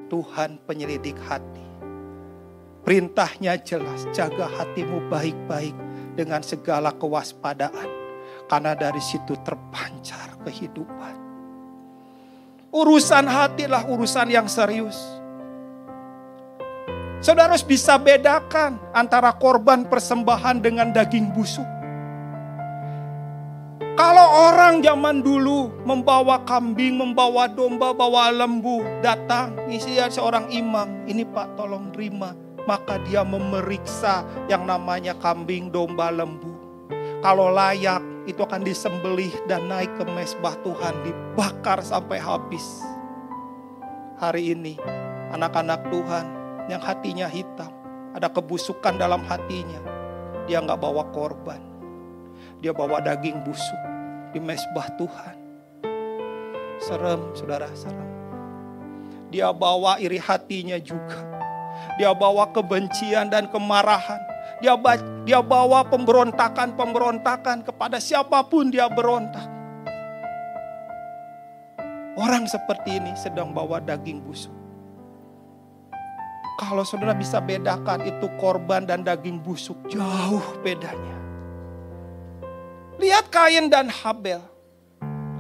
Tuhan penyelidik hati. Perintahnya jelas, jaga hatimu baik-baik dengan segala kewaspadaan. Karena dari situ terpancar kehidupan. Urusan hatilah urusan yang serius. Saudara harus bisa bedakan antara korban persembahan dengan daging busuk. Kalau orang zaman dulu membawa kambing, membawa domba, bawa lembu, datang, isi seorang imam, ini Pak tolong terima. Maka dia memeriksa yang namanya kambing, domba, lembu. Kalau layak, itu akan disembelih dan naik ke mezbah Tuhan, dibakar sampai habis. Hari ini, anak-anak Tuhan yang hatinya hitam, ada kebusukan dalam hatinya, dia gak bawa korban. Dia bawa daging busuk di mezbah Tuhan. Serem, saudara, serem. Dia bawa iri hatinya juga. Dia bawa kebencian dan kemarahan. Dia bawa pemberontakan kepada siapapun dia berontak. Orang seperti ini sedang bawa daging busuk. Kalau saudara bisa bedakan itu korban dan daging busuk, jauh bedanya. Lihat Kain dan Habel.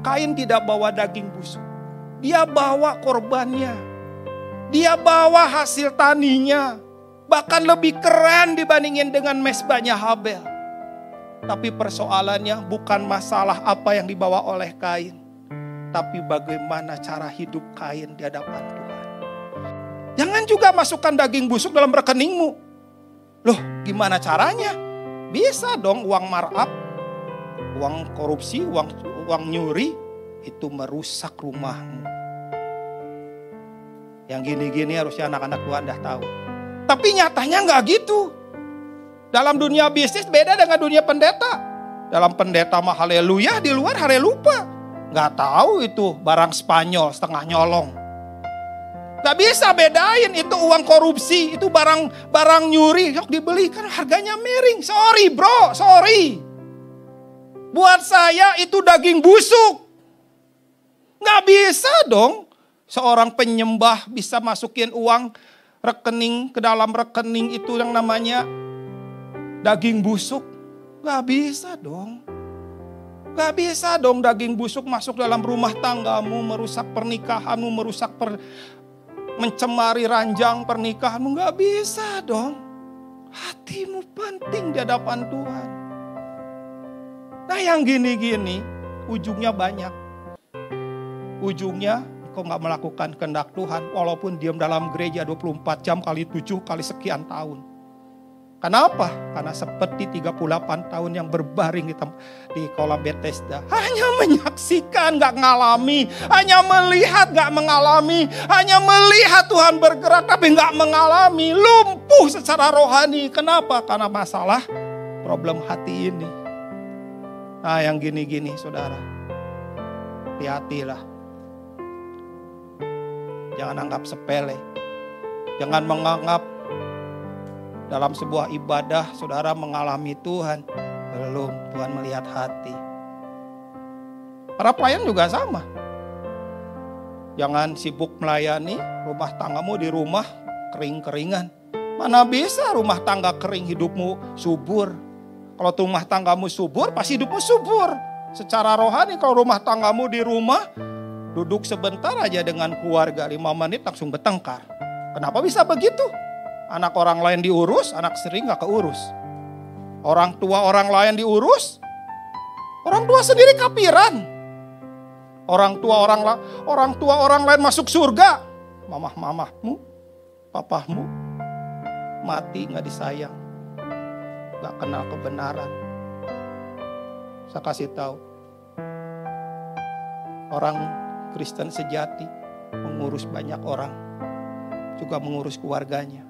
Kain tidak bawa daging busuk. Dia bawa korbannya. Dia bawa hasil taninya. Bahkan lebih keren dibandingin dengan mezbahnya Habel. Tapi persoalannya bukan masalah apa yang dibawa oleh Kain. Tapi bagaimana cara hidup Kain di hadapan Tuhan. Jangan juga masukkan daging busuk dalam rekeningmu. Loh, gimana caranya? Bisa dong uang markup. Uang korupsi, uang nyuri, itu merusak rumahmu. Yang gini-gini harusnya anak-anak Tuhan dah tahu. Tapi nyatanya nggak gitu. Dalam dunia bisnis beda dengan dunia pendeta. Dalam pendeta mah haleluya, di luar halelupa. Nggak tahu itu barang Spanyol setengah nyolong. Nggak bisa bedain itu uang korupsi, itu barang nyuri. Yuk dibeli kan harganya miring. Sorry bro, sorry. Buat saya itu daging busuk. Nggak bisa dong seorang penyembah bisa masukin uang rekening ke dalam rekening itu yang namanya daging busuk. Nggak bisa dong. Nggak bisa dong daging busuk masuk dalam rumah tanggamu, merusak pernikahanmu, mencemari ranjang pernikahanmu. Nggak bisa dong. Hatimu penting di hadapan Tuhan. Nah yang gini-gini ujungnya banyak. Ujungnya kau gak melakukan kehendak Tuhan walaupun diam dalam gereja 24 jam kali 7 kali sekian tahun. Kenapa? Karena seperti 38 tahun yang berbaring di kolam Bethesda. Hanya menyaksikan gak ngalami. Hanya melihat gak mengalami. Hanya melihat Tuhan bergerak tapi gak mengalami. Lumpuh secara rohani. Kenapa? Karena masalah problem hati ini. Nah yang gini-gini saudara, hati-hatilah. Jangan anggap sepele. Jangan menganggap dalam sebuah ibadah saudara mengalami Tuhan. Belum, Tuhan melihat hati. Para pelayan juga sama. Jangan sibuk melayani rumah tanggamu di rumah kering-keringan. Mana bisa rumah tangga kering hidupmu subur. Kalau rumah tanggamu subur, pasti hidupmu subur. Secara rohani kalau rumah tanggamu di rumah, duduk sebentar aja dengan keluarga, 5 menit langsung bertengkar. Kenapa bisa begitu? Anak orang lain diurus, anak sering gak keurus. Orang tua orang lain diurus, orang tua sendiri kapiran. Orang tua orang lain masuk surga. Mamahmu, papahmu mati gak disayang. Gak kenal kebenaran. Saya kasih tahu. Orang Kristen sejati mengurus banyak orang. Juga mengurus keluarganya.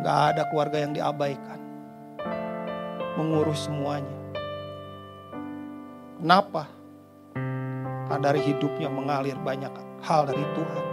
Gak ada keluarga yang diabaikan. Mengurus semuanya. Kenapa? Karena dari hidupnya mengalir banyak hal dari Tuhan.